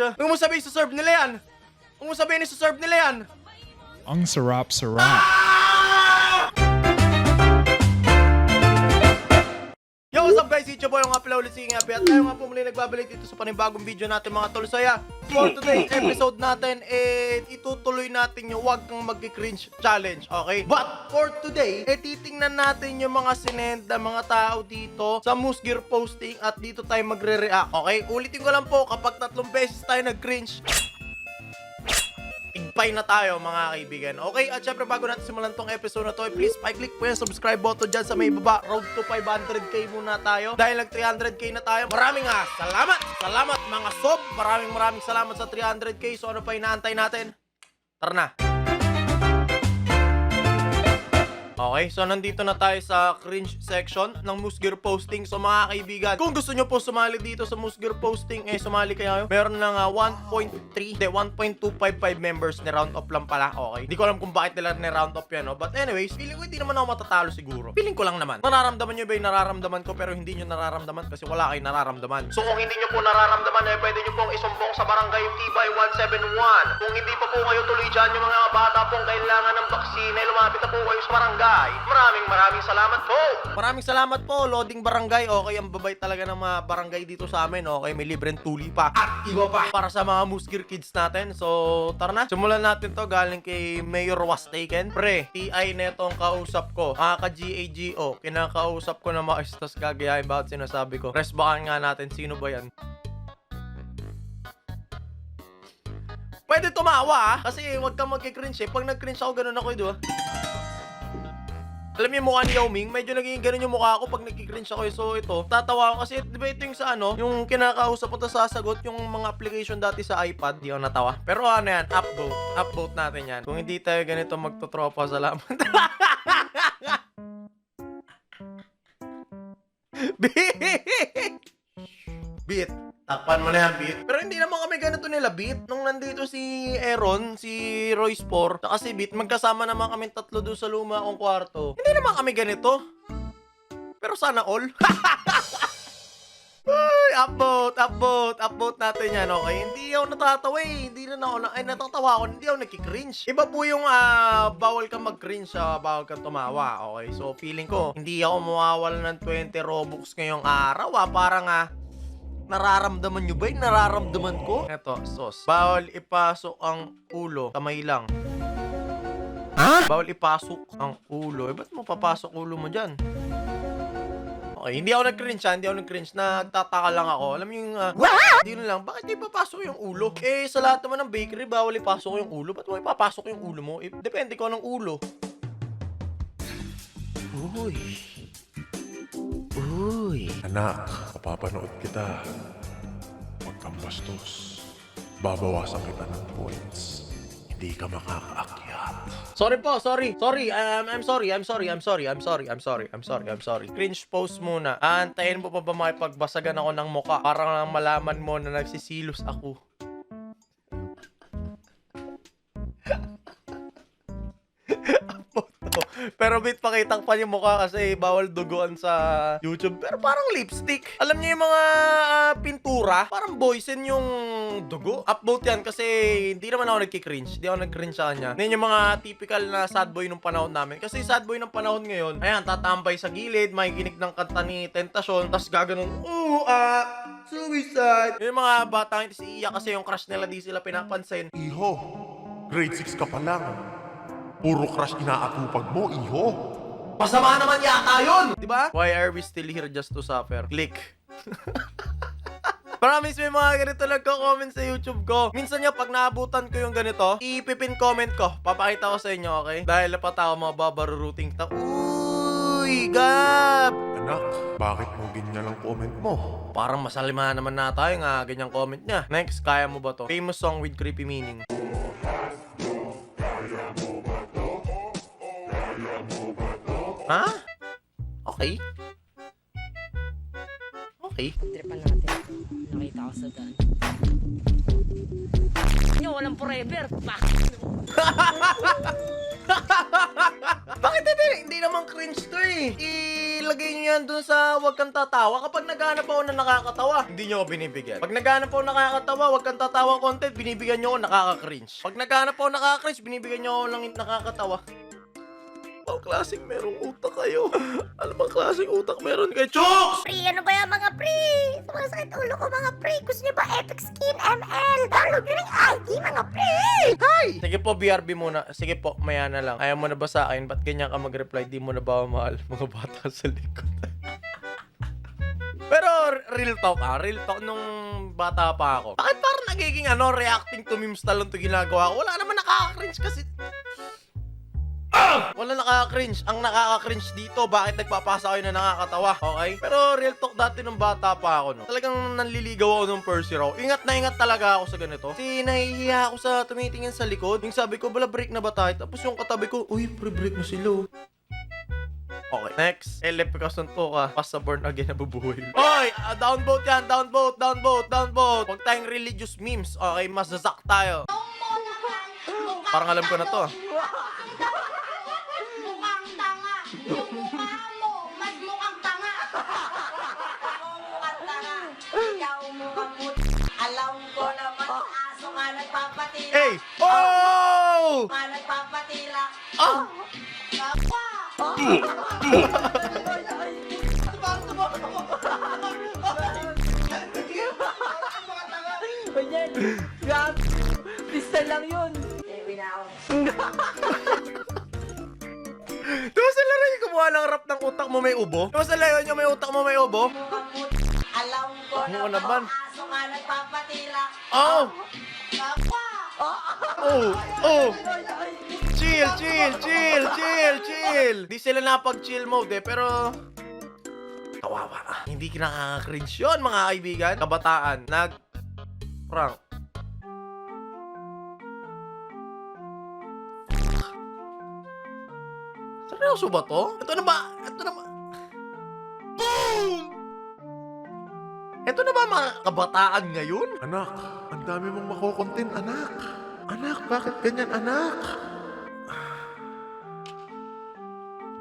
Huwag mo sabihin sa serve nila yan. Huwag mo sabihin sa serve nila yan. Ang sarap-sarap. Yo, what's up guys? It's your boy, yung Apple ulit si Happy. At tayo nga po muli nagbabalik dito sa panibagong video natin mga tol. So yeah, for today's episode natin, itutuloy natin yung wag kang mag-cringe challenge, okay? But for today, titingnan natin yung mga sinenda, mga tao dito sa Musgear posting at dito tayo magre-react, okay? Ulitin ko lang po, kapag 3 beses tayo nag-cringe, igpay na tayo mga kaibigan. Okay, at syempre bago natin simulan tong episode na to, please pa-click po yung subscribe button dyan sa may baba. Road to 500k muna tayo. Dahil nag 300k na tayo. Maraming salamat! Salamat mga sob! Maraming salamat sa 300k. So ano pa inaantay natin? Tara na! Okay, so nandito na tayo sa cringe section ng Musgear posting. So mga kaibigan, kung gusto nyo po sumali dito sa Musgear posting, sumali kayo. Meron ng 1.25 members ni round up lang pala. Okay, hindi ko alam kung bakit nila ni-round up yan, no? But anyways, feeling ko hindi naman ako matatalo siguro. Feeling ko lang naman. Nararamdaman nyo ba yung nararamdaman ko pero hindi nyo nararamdaman kasi wala kayong nararamdaman. So kung hindi nyo po nararamdaman, pwede nyo pong isumbong sa barangay Tibay 171. Kung hindi pa po kayo tuloy dyan, yung mga bata pong kailangan ng vaksina, lumapit na po kayo sa barangay. Maraming salamat po. Maraming salamat po, Loading Barangay. Okay, ang babay talaga ng mga barangay dito sa amin. Okay, may libreng tuli pa. At iba pa para sa mga Musgear kids natin. So, tara na. Simulan natin to galing kay Mayor Was Taken. Pre, TI netong kausap ko. Ka-GAGO. Kinakausap ko na maestas gagayahin bakit sinasabi ko. Resbakan nga natin. Sino ba yan? Pwede tumawa kasi wag kang magkikringe. Pag nag-cringe ako, ganun ako ito. Alam niyo yung mukha ni Yao Ming, medyo naging ganun yung mukha ko pag nagki-cringe ako. So ito, tatawa ako kasi di ba ito yung sa ano, yung kinakausap ko to sasagot yung mga application dati sa iPad. Di ako natawa. Pero ano yan, upvote natin yan. Kung hindi tayo ganito magtotropa, salamat. Beat. Takpan mo na yan, Beat. Pero hindi naman kami ganito nila, Beat. Nung nandito si Aaron, si Royce Por, saka si Beat, magkasama naman kami tatlo doon sa luma kong kwarto. Hindi naman kami ganito. Pero sana all. Uy, upvote natin yan, okay? Hindi ako natatawa eh. Hindi na ako, natatawa ako. Hindi ako nagki-cringe. Iba po yung bawal kang mag-cringe, bawal kang tumawa, okay? So, feeling ko, hindi ako mawawala ng 20 Robux ngayong araw, Parang nararamdaman nyo ba yung nararamdaman ko? Eto, sauce. Bawal ipasok ang ulo. Kamay lang. Ha? Bawal ipasok ang ulo. Ba't mo papasok ulo mo dyan? Okay, hindi ako nag-cringe Hindi ako nag-cringe. Nagtataka lang ako. Alam mo yung, hindi na lang, bakit di papasok yung ulo? Sa lahat naman ng bakery, bawal ipasok yung ulo. Ba't mo ipapasok yung ulo mo? Depende ko ng ulo. Uy. Anak, papapanood kita. Huwag kang bastos. Babawasan kita ng points. Hindi ka makakaakyat. Sorry po, sorry. I'm sorry. Cringe post muna. Antayin mo pa ba makipagbasagan ako ng muka para lang malaman mo na nagsisilos ako. Pero bit pakitang pa yung mukha kasi bawal duguan sa YouTube. Pero parang lipstick. Alam niyo yung mga pintura, parang boysen yung dugo. Upvote yan kasi hindi naman ako nagki-cringe. Hindi ako nag-cringe sa kanya. Yan yung mga typical na sad boy nung panahon namin. Kasi sad boy ng panahon ngayon, ayan, tatambay sa gilid, makikinig ng kanta ni Tentasyon, tapos gaganon, suicide. Yung mga bata, si Iya kasi yung crush nila, di sila pinapansin. Iho, grade 6 ka pa lang. Puro crush inaatupag mo, iho. Masama naman yata yun! Diba? Why are we still here just to suffer? Click. Promise may mga ganito nagko-comment sa YouTube ko. Minsan nga pag naabutan ko yung ganito, ipipin comment ko. Papakita ko sa inyo, okay? Dahil napat ako mga babaruruting Uy, Gab! Anak, bakit mo ganyan ang comment mo? Parang masalima naman na tayo nga ganyang comment niya. Next, kaya mo ba to? Famous song with creepy meaning. Ha? Okay. Tripan natin. Nakita ko sa daan. Nyo, walang forever. Bakit? Bakit hindi? Hindi naman cringe to eh. Ilagay nyo yan dun sa wag kang tatawa. Kapag naghanap ako na nakakatawa, hindi nyo ako binibigyan. Pag naghanap ako nakakatawa, wag kang tatawa content, binibigyan nyo ako nakaka-cringe. Pag naghanap ako nakaka-cringe, binibigyan nyo ako lang nakakatawa. Ang klaseng merong utak kayo. Ano bang klaseng utak meron kayo? Chooks! Pre, ano ba yan mga pre? Sumasakit ulo ko mga pre. Gusto niyo ba Epic Skin ML? Download nyo ng ID mga pre! Hi! Sige po, BRB muna. Sige po, maya na lang. Ayaw mo na ba sa akin? Ba't ganyan ka mag-reply? Di mo na ba mahal? Mga bata sa likod. Pero real talk nung bata pa ako. Bakit parang nagiging reacting to memes na lang to ginagawa ko? Wala naman nakaka-cringe kasi. Wala nakaka-cringe. Ang nakaka-cringe dito, bakit nagpapasa kayo na nakakatawa? Okay? Pero real talk dati nung bata pa ako, no? Talagang nanliligaw ako nung first year ako. Ingat na ingat talaga ako sa ganito. Kasi nahihiya ako sa tumitingin sa likod. Yung sabi ko, bala break na ba tayo? Tapos yung katabi ko, uy, pre-break na sila. Okay, next. LF ka sunto ka. Pas sa born again na bubuhay. Oy! Downvote yan! Downvote! Huwag tayong religious memes. Okay, masazak tayo. Parang alam ko na to. Mukhang tanga! Yung mukha mo, mas mukhang tanga! Mukhang tanga! Ikaw mukhang puti! Alam ko naman, aso nga nagpapatila! Hey! Oh! Nga nagpapatila! Ah! Papa! Pista lang yun. Diba sila rin yung kumuha ng rap ng utak mo may ubo? Diba sila yun yung may utak mo may ubo? Mukhang puti! Alam ko Oo naman, naman. aso nga nagpapatila! Oh! Papa! Oh! Chill! Di sila napag-chill mode eh, pero kawawa. Hindi kinakaka-cringe yun, mga kaibigan. Kabataan, nag-prank. Seryoso ba to? Ito na ba? Boom! Ito na ba mga kabataan ngayon? Anak, ang dami mong makokontent, anak. Anak, bakit ganyan, anak?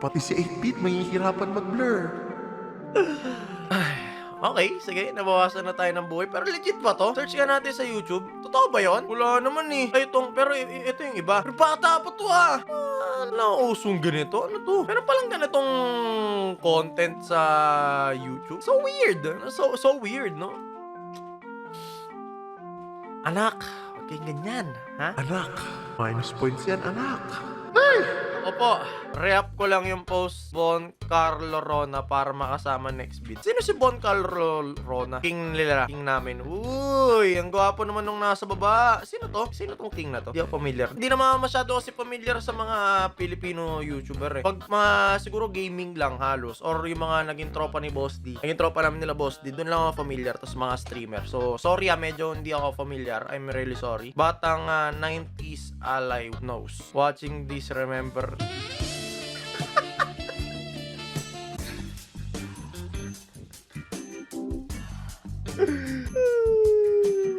Pati si 8-bit mahihirapan mag-blur. Okay, sige, nabawasan na tayo ng buhay. Pero legit ba to? Search ka natin sa YouTube. Totoo ba yon? Wala naman eh. Ay, pero ito yung iba. Pero bata pa to ah. Nausong ganito. Ano to? Pero palang ganitong content sa YouTube. So weird. So weird, no? Anak, huwag kayong ganyan, ha? Anak, minus points yan, anak. Opo, re-up ko lang yung post Bon Carlo Rona para makasama next bid. Sino si Bon Carlo Rona? King nila, king namin. Uy, ang gwapo naman nung nasa baba. Sino to? Sino tong king na to? Hindi ako familiar. Hindi naman masyado kasi familiar sa mga Filipino YouTuber eh. Pag mga siguro gaming lang halos or yung mga naging tropa ni Boss D. Naging tropa namin nila Boss D. Doon lang ako familiar. Tapos mga streamer. So, sorry medyo hindi ako familiar. I'm really sorry. Batang 90s alive knows. Watching this, remember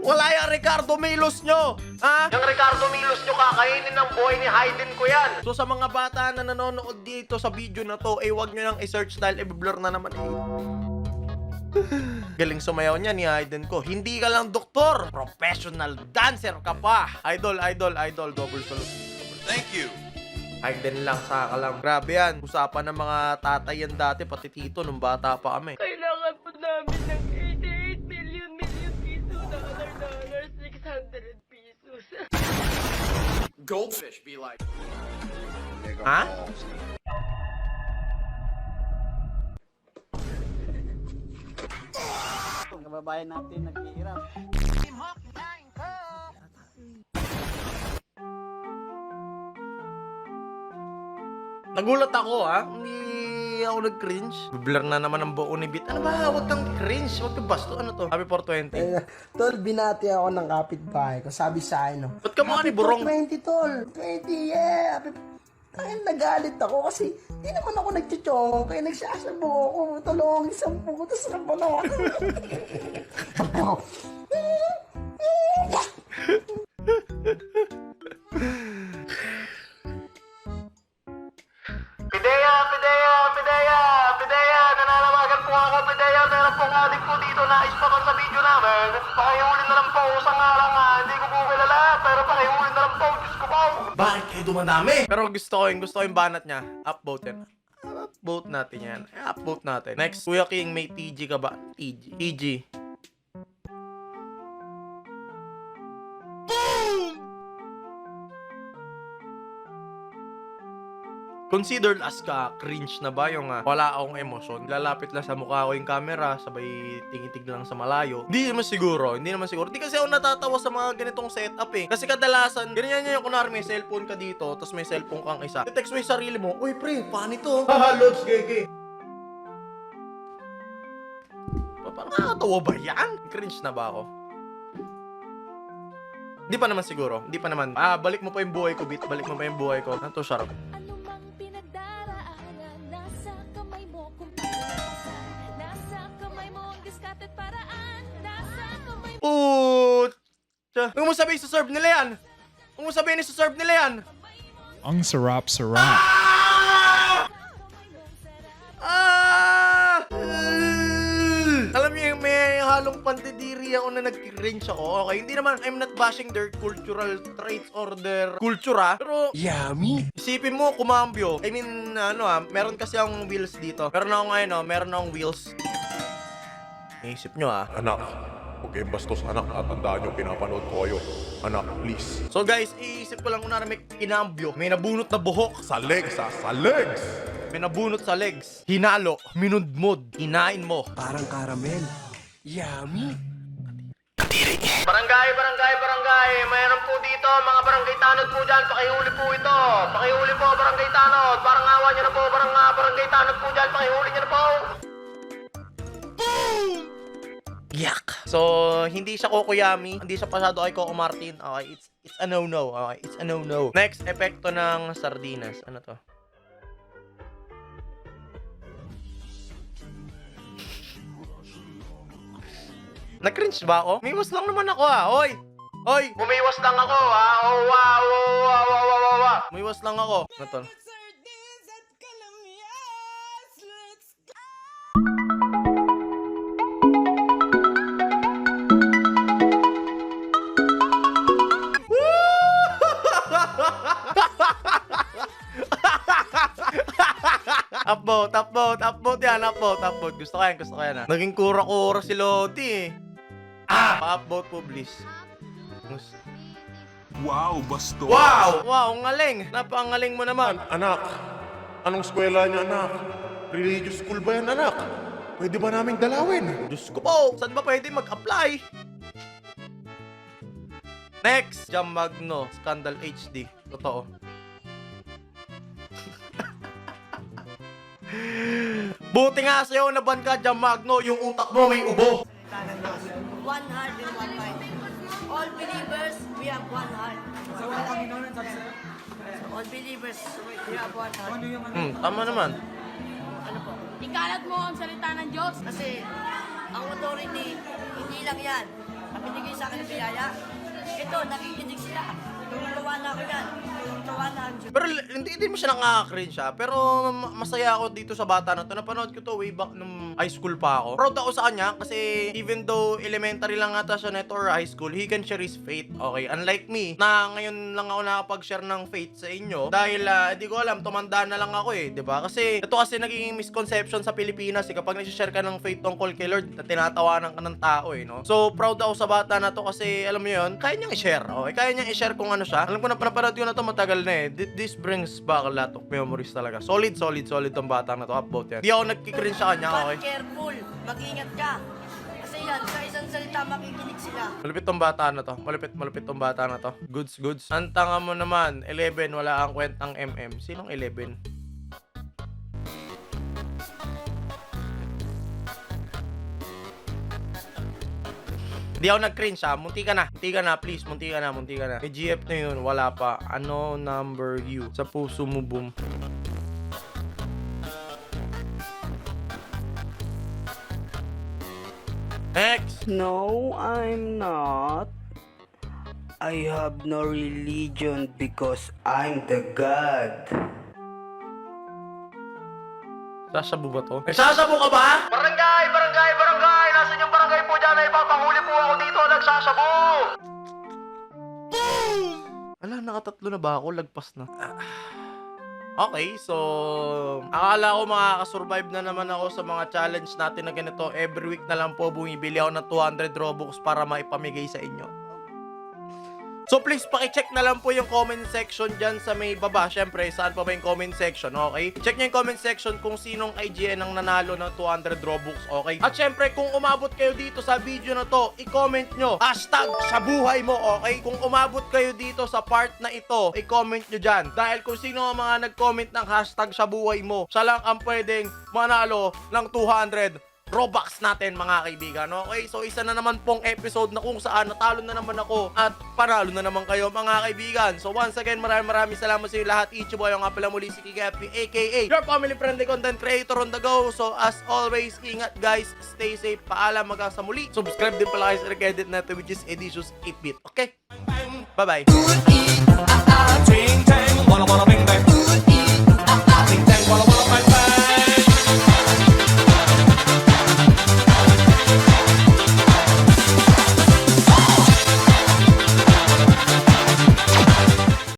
wala yung Ricardo Milos nyo! Ha? Yung Ricardo Milos nyo kakainin ng buhay ni Hayden ko yan! So sa mga bata na nanonood dito sa video na to, wag nyo nang i-search dahil i-blur na naman eh. Galing sumayaw niya ni Hayden ko. Hindi ka lang doktor, professional dancer ka pa! Idol, double salute. Thank you. Hayden lang, saka lang. Grabe yan. Usapan ng mga tatay yan dati, pati tito, nung bata pa kami. Kailangan po namin ng 88 million pesos, $600 pesos. Goldfish be like. Ha? Kababayan natin naghihirap. Nagulat ako ha. Hindi ako nag-cringe. Blur na naman ang buo ni Bit. Ano ba? Huwag kang cringe. Huwag kang basto. Ano to? Happy 420. Tol, binati ako ng kapitbahay ko. Sabi sa akin, no? Ba't ka mukha ni Burong? 20, tol. 20, yeah. Dahil nagalit ako kasi di naman ako nagchichong. Kaya nagsasabo ako. Tulong, isang po. Tapos nabala ako. pakihuli na lang po. Sa ngalan nga, hindi ko po kilala. Pero pakihuli na lang po. Diyos ko po. Bakit kayo dumadami? Pero gusto ko yung banat niya. Upvote yan. Upvote natin yan. Upvote natin. Next, Kuya King, may TG ka ba? TG. Considered as ka cringe na ba yung wala akong emosyon? Lalapit lang sa mukha ko yung camera, sabay tingitig lang sa malayo. Hindi naman siguro. Di kasi ako natatawa sa mga ganitong setup eh. Kasi kadalasan, ganyan yung kunwari may cellphone ka dito, tapos may cellphone kang isa. I-text mo yung sarili mo, uy pre, paano ito? Haha, Lods, gege. Parang nakakatawa ba yan? Cringe na ba ako? Hindi pa naman siguro. Hindi pa naman. Balik mo pa yung buhay ko, Bit. Balik mo pa yung buhay ko. Ano to, Sharp? Nasa kamay mo kung paano nasa kamay mo ang discarded paraan. Nasa kamay mo. Huwag mo sabihin sa serve nila yan. Huwag mo sabihin sa serve nila yan. Ang sarap. Alam niyo, may halong pandidiri ako na nag-cringe ako. Okay, hindi naman, I'm not bashing their cultural traits or their kultura. Pero, yummy. Isipin mo, kumambyo. I mean, meron kasi akong wheels dito. Meron ako ngayon, meron akong wheels. Isip nyo, Anak, huwag kayong bastos, anak. Tatandaan nyo, pinapanood ko kayo. Anak, please. So guys, iisip ko lang kung may kinambyo. May nabunot na buhok. Sa legs, sa legs! May nabunot sa legs. Hinalo. Minudmod. Hinain mo. Parang caramel. Yummy. Barangay. Mayroon po dito. Mga barangay tanod po dyan. Pakihuli po ito. Pakihuli po, barangay tanod. Parang awa nyo na po. Barangay tanod po dyan. Pakihuli nyo na po. Boom! Yak. So, hindi siya Kokoyami. Hindi siya pasado kay Coco Martin. Okay, it's a no-no. Okay, it's a no-no. Next, epekto ng sardinas. Ano to? Nag-cringe ba ako? Umiwas lang naman ako Hoy! Umiwas lang ako Oh, wow. Umiwas lang ako. Ano to? Upvote yan. Gusto ko yan Naging kura-kura si Lodi Pa-upvote po, please. Wow, bastos. Wow, ang galing. Napangaling mo naman. Anak, anong eskwela niya, anak? Religious school ba yan, anak? Pwede ba naming dalawin? Diyos ko po, saan ba pwede mag-apply? Next, Jam Magno, Scandal HD. Totoo. Buti nga sa'yo, naban ka, Jam Magno, yung utak mo may ubo. One heart and one mind. All believers, we have one heart. So all believers, we have one heart. Tama naman. Ano po? Ikalat mo ang salita ng Diyos. Kasi ang authority, hindi lang yan. Kapinigay sa akin ng biyaya. Ito, nakikinig sila. Tutuwa na ako yan. Tutuwa na ang Diyos. Pero hindi mo siya nakaka-cringe Pero masaya ako dito sa bata na to. Napanood ko to way back nung high school pa ako. Proud ako sa kanya kasi even though elementary lang ata siya neto or high school, he can share his faith. Okay, unlike me, na ngayon lang ako nakapag-share ng faith sa inyo dahil di ko alam, tumanda na lang ako diba? Kasi ito kasi naging misconception sa Pilipinas kapag nag-share ka ng faith tungkol kay Lord, tinatawanan ka ng tao no? So proud ako sa bata na to kasi alam mo yun, kaya niyang i-share. Okay, kaya niyang i-share kung ano siya. Alam ko na napanood ko na to matagal na This brings back a lot of memories talaga. Solid tong bata na to. Upvote yan. Di ako nagkikringe sa kanya, okay? But careful, mag-ingat ka. Kasi yan, sa isang salita makikinig sila. Malupit tong bata na to. Malupit tong bata na to. Goods. Ang tanga mo naman. 11, wala ang kwentang MM. Sinong 11? Di ako nag-cringe Munti ka na, please. Munti ka na. May GF na yun, wala pa. Ano number you? Sa puso mo, boom. Next! No, I'm not. I have no religion because I'm the God. Sasabu ba to? Sasabu ka ba? Barangay! Nasaan yung barangay po dyan? kaibigan, may papahuli po ako dito, nagsasabu! Boom! Ala, nakatatlo na ba ako? Lagpas na. Okay, so akala ko makakasurvive na naman ako sa mga challenge natin na ganito. Every week na lang po bumibili ako ng 200 Robux para maipamigay sa inyo. So please, pakicheck na lang po yung comment section dyan sa may baba. Syempre, saan pa ba yung comment section, okay? Check nyo yung comment section kung sinong IGN ang nanalo ng 200 Robux, okay? At syempre, kung umabot kayo dito sa video na to, i-comment nyo, hashtag sa buhay mo, okay? Kung umabot kayo dito sa part na ito, i-comment nyo dyan. Dahil kung sino ang mga nag-comment ng hashtag sa buhay mo, siya lang ang pwedeng manalo ng 200 Robux natin, mga kaibigan. Okay, so isa na naman pong episode na kung saan natalo na naman ako at panalo na naman kayo, mga kaibigan. So once again, maraming salamat sa inyo lahat. Ichiboy ang nga pala muli si Kikapi, aka your family friendly content creator on the go. So as always, ingat guys, stay safe, paalam, hanggang sa muli. Subscribe din pala kayo sa Reddit natin, which is Edicious 8-bit. Okay, bye bye.